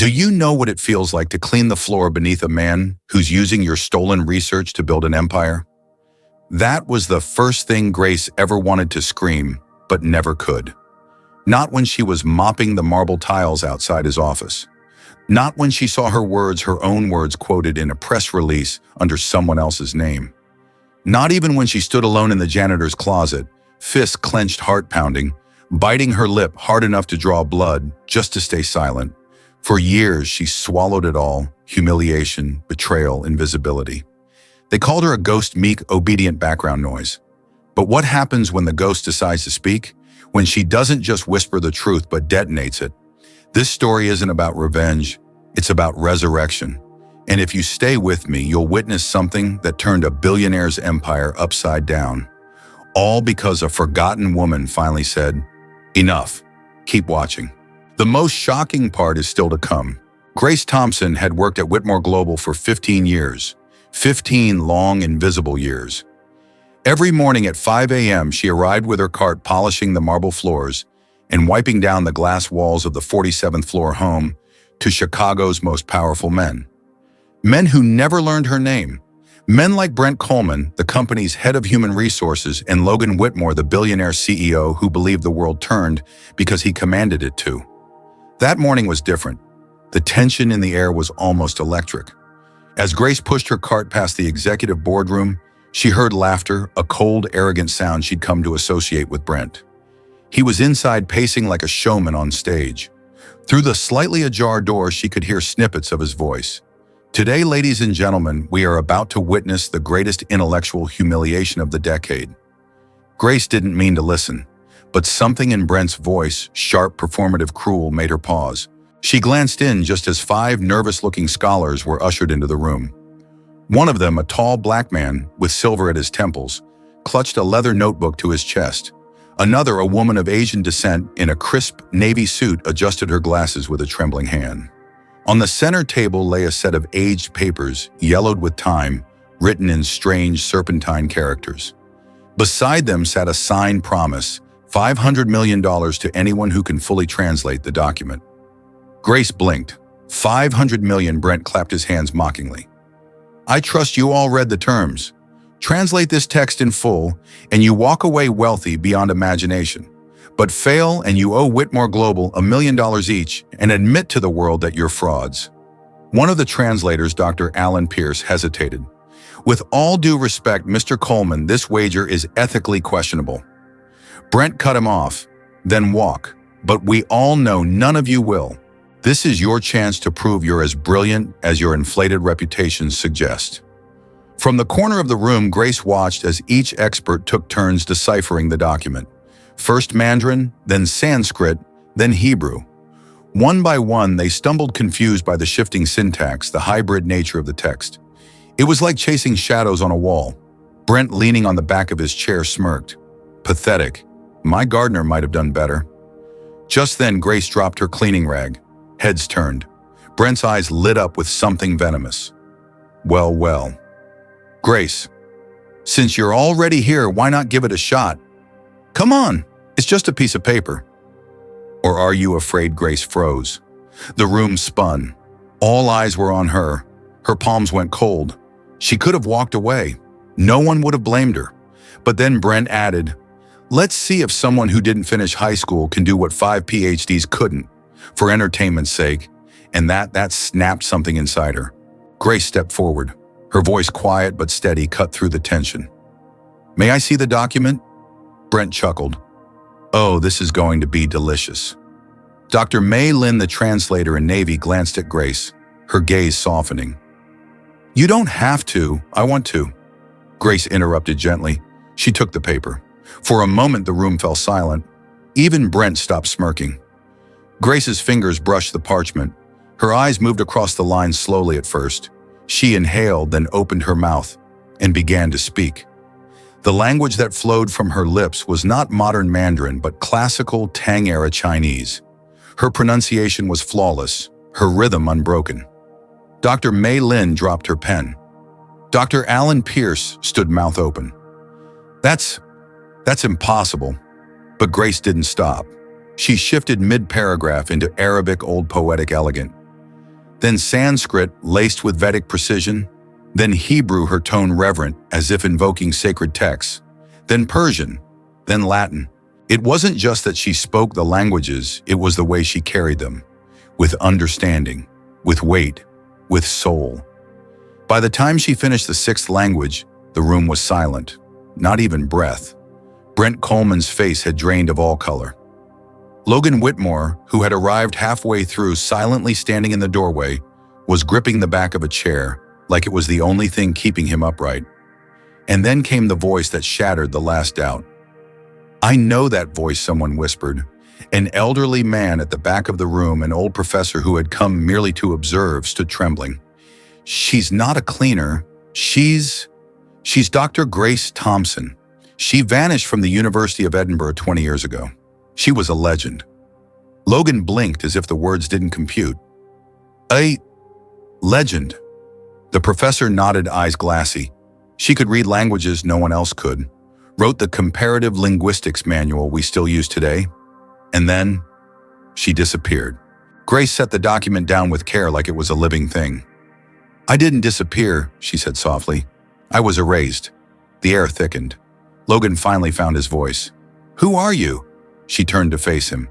Do you know what it feels like to clean the floor beneath a man who's using your stolen research to build an empire? That was the first thing Grace ever wanted to scream, but never could. Not when she was mopping the marble tiles outside his office. Not when she saw her own words quoted in a press release under someone else's name. Not even when she stood alone in the janitor's closet, fists clenched, heart pounding, biting her lip hard enough to draw blood just to stay silent. For years, she swallowed it all: humiliation, betrayal, invisibility. They called her a ghost, meek, obedient background noise. But what happens when the ghost decides to speak? When she doesn't just whisper the truth but detonates it? This story isn't about revenge, it's about resurrection. And if you stay with me, you'll witness something that turned a billionaire's empire upside down. All because a forgotten woman finally said, "Enough, keep watching." The most shocking part is still to come. Grace Thompson had worked at Whitmore Global for 15 years. 15 long, invisible years. Every morning at 5 a.m., she arrived with her cart, polishing the marble floors and wiping down the glass walls of the 47th floor home to Chicago's most powerful men. Men who never learned her name. Men like Brent Coleman, the company's head of human resources, and Logan Whitmore, the billionaire CEO who believed the world turned because he commanded it to. That morning was different. The tension in the air was almost electric. As Grace pushed her cart past the executive boardroom, she heard laughter, a cold, arrogant sound she'd come to associate with Brent. He was inside, pacing like a showman on stage. Through the slightly ajar door, she could hear snippets of his voice. "Today, ladies and gentlemen, we are about to witness the greatest intellectual humiliation of the decade." Grace didn't mean to listen, but something in Brent's voice, sharp, performative, cruel, made her pause. She glanced in just as 5 nervous-looking scholars were ushered into the room. One of them, a tall black man with silver at his temples, clutched a leather notebook to his chest. Another, a woman of Asian descent in a crisp navy suit, adjusted her glasses with a trembling hand. On the center table lay a set of aged papers, yellowed with time, written in strange serpentine characters. Beside them sat a signed promise, $500 million to anyone who can fully translate the document. Grace blinked. $500 million, Brent clapped his hands mockingly. "I trust you all read the terms. Translate this text in full, and you walk away wealthy beyond imagination. But fail, and you owe Whitmore Global $1 million each, and admit to the world that you're frauds." One of the translators, Dr. Alan Pierce, hesitated. "With all due respect, Mr. Coleman, this wager is ethically questionable." Brent cut him off. "Then walk. But we all know none of you will. This is your chance to prove you're as brilliant as your inflated reputations suggest." From the corner of the room, Grace watched as each expert took turns deciphering the document. First Mandarin, then Sanskrit, then Hebrew. One by one, they stumbled, confused by the shifting syntax, the hybrid nature of the text. It was like chasing shadows on a wall. Brent, leaning on the back of his chair, smirked. "Pathetic. My gardener might have done better." Just then, Grace dropped her cleaning rag. Heads turned. Brent's eyes lit up with something venomous. "Well, well. Grace, since you're already here, why not give it a shot? Come on, it's just a piece of paper." "Or are you afraid?" Grace froze. The room spun. All eyes were on her. Her palms went cold. She could have walked away. No one would have blamed her. But then Brent added, "Let's see if someone who didn't finish high school can do what 5 PhDs couldn't, for entertainment's sake." And that snapped something inside her. Grace stepped forward. Her voice, quiet but steady, cut through the tension. "May I see the document?" Brent chuckled. "Oh, this is going to be delicious." Dr. May Lin, the translator in Navy, glanced at Grace, her gaze softening. "You don't have to. I want to." Grace interrupted gently. She took the paper. For a moment, the room fell silent. Even Brent stopped smirking. Grace's fingers brushed the parchment. Her eyes moved across the lines slowly at first. She inhaled, then opened her mouth and began to speak. The language that flowed from her lips was not modern Mandarin, but classical Tang-era Chinese. Her pronunciation was flawless, her rhythm unbroken. Dr. May Lin dropped her pen. Dr. Alan Pierce stood mouth open. That's impossible." But Grace didn't stop. She shifted mid-paragraph into Arabic Old Poetic Elegant. then Sanskrit laced with Vedic precision, then Hebrew, her tone reverent as if invoking sacred texts, then Persian, then Latin. It wasn't just that she spoke the languages, it was the way she carried them, with understanding, with weight, with soul. By the time she finished the sixth language, the room was silent, not even breath. Brent Coleman's face had drained of all color. Logan Whitmore, who had arrived halfway through, silently standing in the doorway, was gripping the back of a chair, like it was the only thing keeping him upright. And then came the voice that shattered the last doubt. "I know that voice," someone whispered. An elderly man at the back of the room, an old professor who had come merely to observe, stood trembling. "She's not a cleaner. She's Dr. Grace Thompson. She vanished from the University of Edinburgh 20 years ago. She was a legend." Logan blinked as if the words didn't compute. "A legend?" The professor nodded, eyes glassy. "She could read languages no one else could. Wrote the comparative linguistics manual we still use today. And then she disappeared." Grace set the document down with care like it was a living thing. "I didn't disappear," she said softly. "I was erased." The air thickened. Logan finally found his voice. "Who are you?" She turned to face him.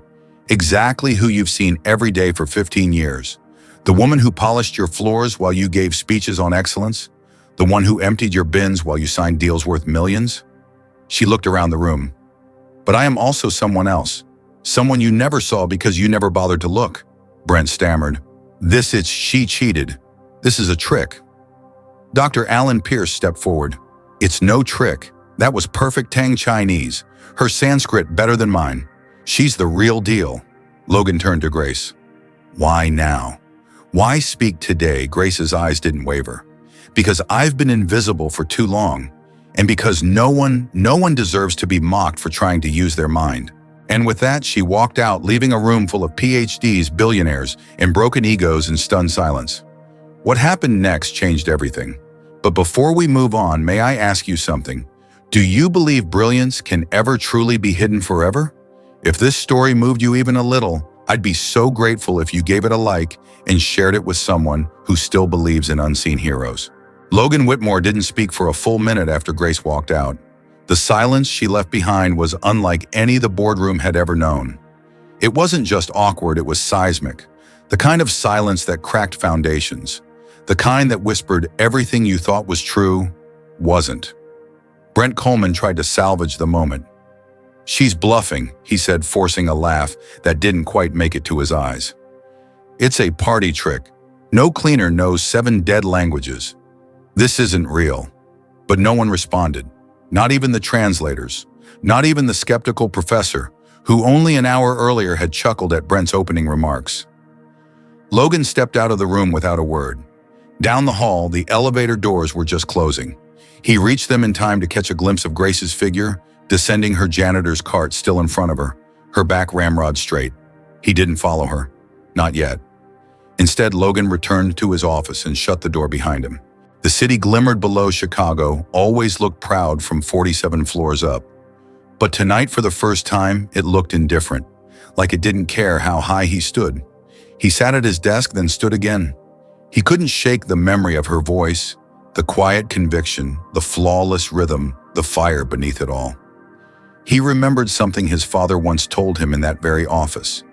"Exactly who you've seen every day for 15 years. The woman who polished your floors while you gave speeches on excellence? The one who emptied your bins while you signed deals worth millions?" She looked around the room. "But I am also someone else. Someone you never saw because you never bothered to look." Brent stammered. She cheated. This is a trick." Dr. Alan Pierce stepped forward. "It's no trick. That was perfect Tang Chinese. Her Sanskrit better than mine. She's the real deal." Logan turned to Grace. "Why now? Why speak today?" Grace's eyes didn't waver. "Because I've been invisible for too long, and because no one deserves to be mocked for trying to use their mind." And with that, she walked out, leaving a room full of PhDs, billionaires, and broken egos in stunned silence. What happened next changed everything. But before we move on, may I ask you something? Do you believe brilliance can ever truly be hidden forever? If this story moved you even a little, I'd be so grateful if you gave it a like and shared it with someone who still believes in unseen heroes. Logan Whitmore didn't speak for a full minute after Grace walked out. The silence she left behind was unlike any the boardroom had ever known. It wasn't just awkward, it was seismic. The kind of silence that cracked foundations. The kind that whispered everything you thought was true wasn't. Brent Coleman tried to salvage the moment. "She's bluffing," he said, forcing a laugh that didn't quite make it to his eyes. "It's a party trick. No cleaner knows 7 dead languages. This isn't real." But no one responded. Not even the translators. Not even the skeptical professor, who only an hour earlier had chuckled at Brent's opening remarks. Logan stepped out of the room without a word. Down the hall, the elevator doors were just closing. He reached them in time to catch a glimpse of Grace's figure, descending her janitor's cart still in front of her, her back ramrod straight. He didn't follow her. Not yet. Instead, Logan returned to his office and shut the door behind him. The city glimmered below Chicago, always looked proud from 47 floors up. But tonight, for the first time, it looked indifferent, like it didn't care how high he stood. He sat at his desk, then stood again. He couldn't shake the memory of her voice, the quiet conviction, the flawless rhythm, the fire beneath it all. He remembered something his father once told him in that very office.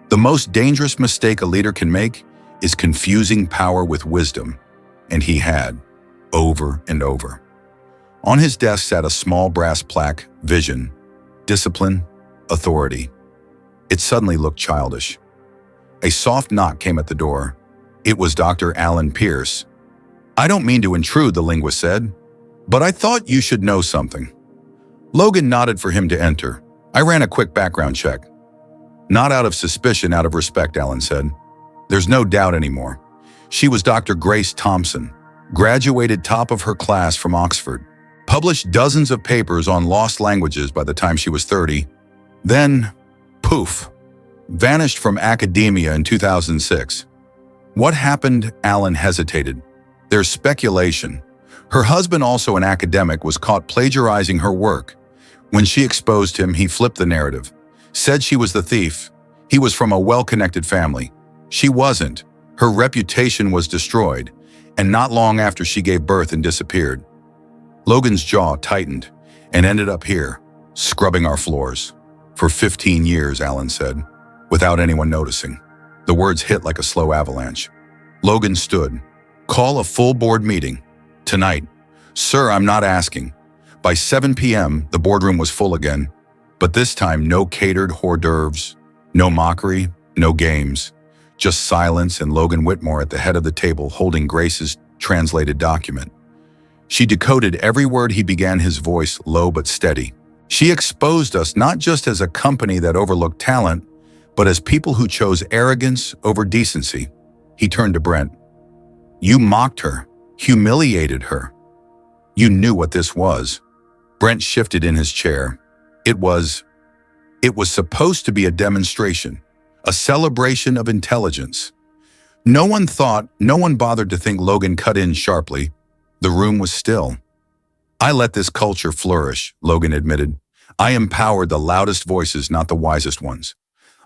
The most dangerous mistake a leader can make is confusing power with wisdom. And he had, over and over. On his desk sat a small brass plaque, vision, discipline, authority. It suddenly looked childish. A soft knock came at the door. It was Dr. Alan Pierce. "I don't mean to intrude," the linguist said, "but I thought you should know something." Logan nodded for him to enter. "I ran a quick background check." "Not out of suspicion, out of respect," Alan said. "There's no doubt anymore. She was Dr. Grace Thompson, graduated top of her class from Oxford, published dozens of papers on lost languages by the time she was 30. Then, poof, vanished from academia in 2006. What happened? Alan hesitated. There's speculation. Her husband, also an academic, was caught plagiarizing her work. When she exposed him, he flipped the narrative, said she was the thief. He was from a well-connected family. She wasn't. Her reputation was destroyed, and not long after she gave birth and disappeared. Logan's jaw tightened and ended up here, scrubbing our floors. For 15 years, Alan said, without anyone noticing. The words hit like a slow avalanche. Logan stood. Call a full board meeting. Tonight. Sir, I'm not asking. By 7 p.m., the boardroom was full again, but this time no catered hors d'oeuvres, no mockery, no games, just silence and Logan Whitmore at the head of the table holding Grace's translated document. She decoded every word he began, his voice low but steady. She exposed us not just as a company that overlooked talent, but as people who chose arrogance over decency. He turned to Brent. You mocked her, humiliated her. You knew what this was. Brent shifted in his chair. It was supposed to be a demonstration, a celebration of intelligence. No one bothered to think. Logan cut in sharply. The room was still. I let this culture flourish, Logan admitted. I empowered the loudest voices, not the wisest ones.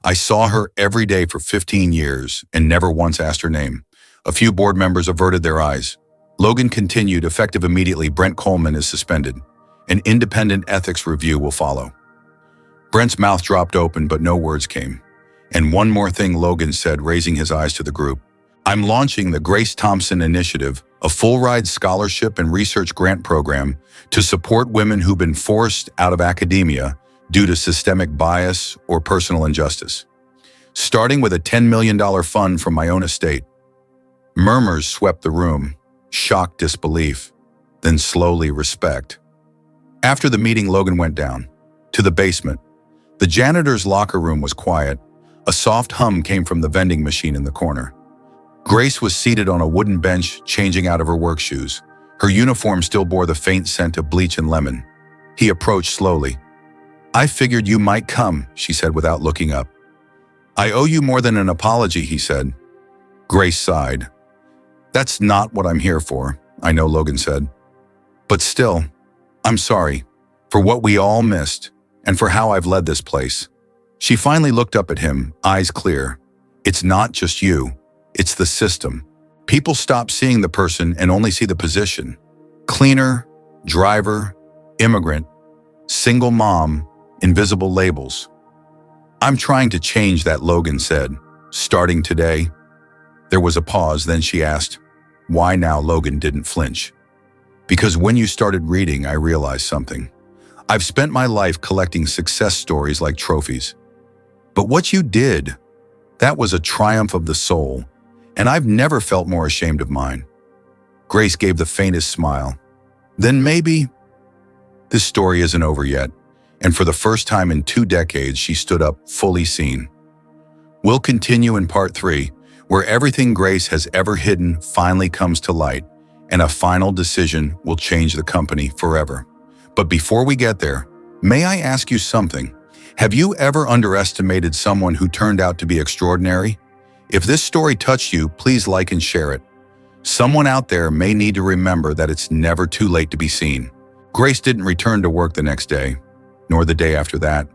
I saw her every day for 15 years and never once asked her name. A few board members averted their eyes. Logan continued, effective immediately. Brent Coleman is suspended. An independent ethics review will follow. Brent's mouth dropped open, but no words came. And one more thing, Logan said, raising his eyes to the group. I'm launching the Grace Thompson Initiative, a full-ride scholarship and research grant program to support women who've been forced out of academia due to systemic bias or personal injustice. Starting with a $10 million fund from my own estate. Murmurs swept the room, shocked disbelief, then slowly respect. After the meeting, Logan went down to the basement. The janitor's locker room was quiet. A soft hum came from the vending machine in the corner. Grace was seated on a wooden bench, changing out of her work shoes. Her uniform still bore the faint scent of bleach and lemon. He approached slowly. I figured you might come, she said without looking up. I owe you more than an apology, he said. Grace sighed. That's not what I'm here for, I know, Logan said. But still, I'm sorry for what we all missed and for how I've led this place. She finally looked up at him, eyes clear. It's not just you, it's the system. People stop seeing the person and only see the position. Cleaner, driver, immigrant, single mom, invisible labels. I'm trying to change that, Logan said, starting today. There was a pause, then she asked, why now? Logan didn't flinch. Because when you started reading, I realized something. I've spent my life collecting success stories like trophies. But what you did, that was a triumph of the soul, and I've never felt more ashamed of mine. Grace gave the faintest smile. Then maybe this story isn't over yet, and for the first time in 2 decades, she stood up, fully seen. We'll continue in part 3, where everything Grace has ever hidden finally comes to light, and a final decision will change the company forever. But before we get there, may I ask you something? Have you ever underestimated someone who turned out to be extraordinary? If this story touched you, please like and share it. Someone out there may need to remember that it's never too late to be seen. Grace didn't return to work the next day, nor the day after that.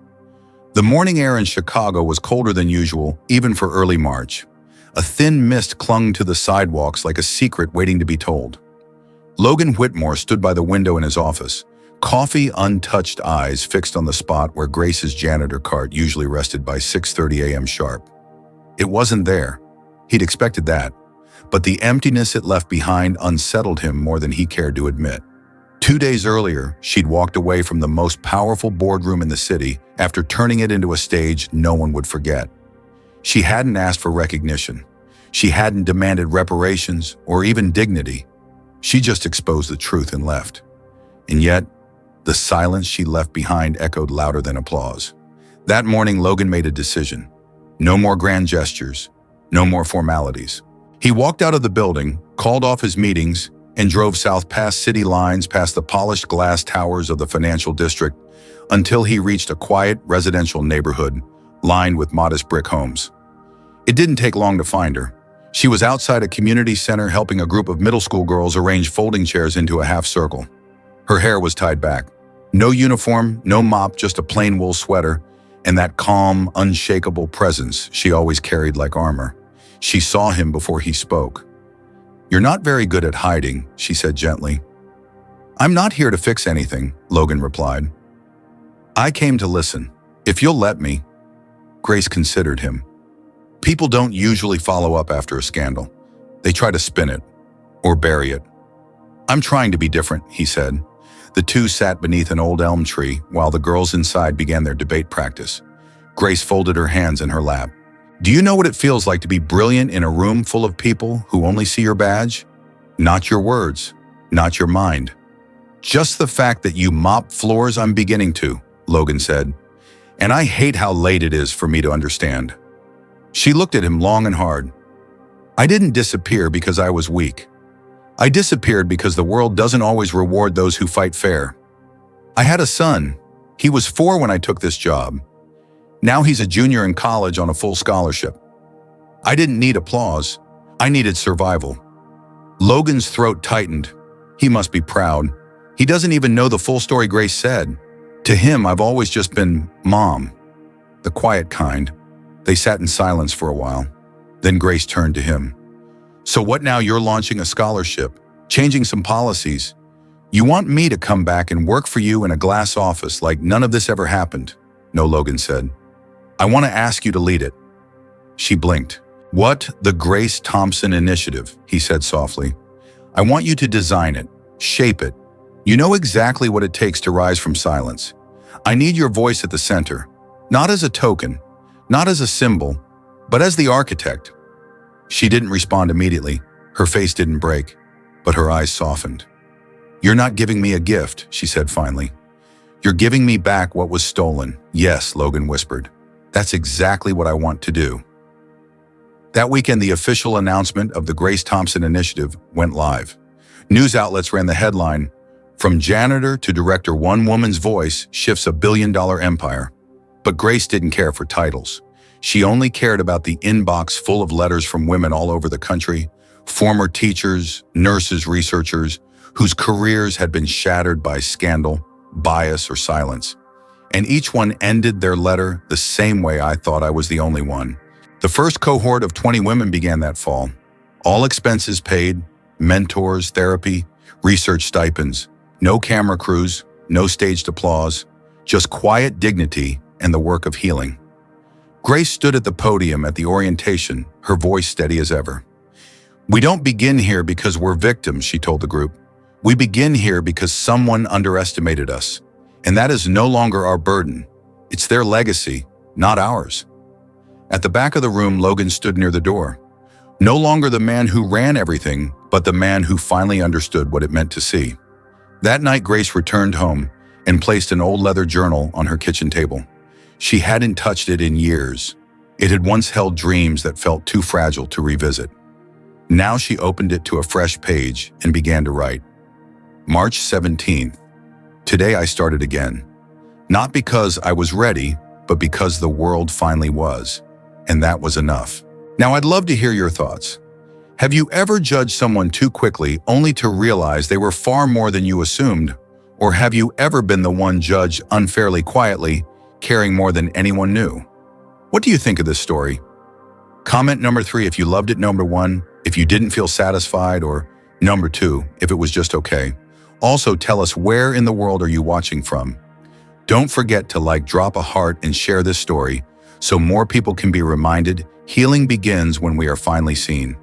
The morning air in Chicago was colder than usual, even for early March. A thin mist clung to the sidewalks like a secret waiting to be told. Logan Whitmore stood by the window in his office, coffee untouched eyes fixed on the spot where Grace's janitor cart usually rested by 6:30 a.m. sharp. It wasn't there. He'd expected that, but the emptiness it left behind unsettled him more than he cared to admit. 2 days earlier, she'd walked away from the most powerful boardroom in the city after turning it into a stage no one would forget. She hadn't asked for recognition. She hadn't demanded reparations or even dignity. She just exposed the truth and left. And yet, the silence she left behind echoed louder than applause. That morning, Logan made a decision. No more grand gestures, no more formalities. He walked out of the building, called off his meetings, and drove south past city lines, past the polished glass towers of the financial district, until he reached a quiet residential neighborhood lined with modest brick homes. It didn't take long to find her. She was outside a community center helping a group of middle school girls arrange folding chairs into a half circle. Her hair was tied back. No uniform, no mop, just a plain wool sweater, and that calm, unshakable presence she always carried like armor. She saw him before he spoke. "You're not very good at hiding," she said gently. "I'm not here to fix anything," Logan replied. "I came to listen. If you'll let me." Grace considered him. People don't usually follow up after a scandal. They try to spin it or bury it. "I'm trying to be different," he said. The two sat beneath an old elm tree while the girls inside began their debate practice. Grace folded her hands in her lap. "Do you know what it feels like to be brilliant in a room full of people who only see your badge? Not your words, not your mind. Just the fact that you mop floors, I'm beginning to," Logan said. "And I hate how late it is for me to understand." She looked at him long and hard. "I didn't disappear because I was weak. I disappeared because the world doesn't always reward those who fight fair. I had a son. He was 4 when I took this job. Now he's a junior in college on a full scholarship. I didn't need applause. I needed survival." Logan's throat tightened. He must be proud. He doesn't even know the full story. Grace said. "To him, I've always just been Mom. The quiet kind." They sat in silence for a while. Then Grace turned to him. "So what now? You're launching a scholarship, changing some policies. You want me to come back and work for you in a glass office like none of this ever happened?" "No," Logan said. "I want to ask you to lead it." She blinked. "What? The Grace Thompson Initiative," he said softly. "I want you to design it, shape it. You know exactly what it takes to rise from silence. I need your voice at the center, not as a token, not as a symbol, but as the architect." She didn't respond immediately. Her face didn't break, but her eyes softened. "You're not giving me a gift," she said finally. "You're giving me back what was stolen." "Yes," Logan whispered. "That's exactly what I want to do." That weekend, the official announcement of the Grace Thompson Initiative went live. News outlets ran the headline, "From janitor to director, one woman's voice shifts a billion-dollar empire." But Grace didn't care for titles. She only cared about the inbox full of letters from women all over the country, former teachers, nurses, researchers, whose careers had been shattered by scandal, bias, or silence. And each one ended their letter the same way: "I thought I was the only one." The first cohort of 20 women began that fall. All expenses paid, mentors, therapy, research stipends, no camera crews, no staged applause, just quiet dignity and the work of healing. Grace stood at the podium at the orientation, her voice steady as ever. "We don't begin here because we're victims," she told the group. "We begin here because someone underestimated us. And that is no longer our burden. It's their legacy, not ours." At the back of the room, Logan stood near the door. No longer the man who ran everything, but the man who finally understood what it meant to see. That night, Grace returned home and placed an old leather journal on her kitchen table. She hadn't touched it in years. It had once held dreams that felt too fragile to revisit. Now she opened it to a fresh page and began to write. March 17th. Today I started again. Not because I was ready, but because the world finally was. And that was enough. Now I'd love to hear your thoughts. Have you ever judged someone too quickly only to realize they were far more than you assumed? Or have you ever been the one judged unfairly quietly, caring more than anyone knew? What do you think of this story? Comment number 3 if you loved it, number 1 if you didn't feel satisfied, or number 2 if it was just okay. Also tell us, where in the world are you watching from? Don't forget to like, drop a heart, and share this story so more people can be reminded healing begins when we are finally seen.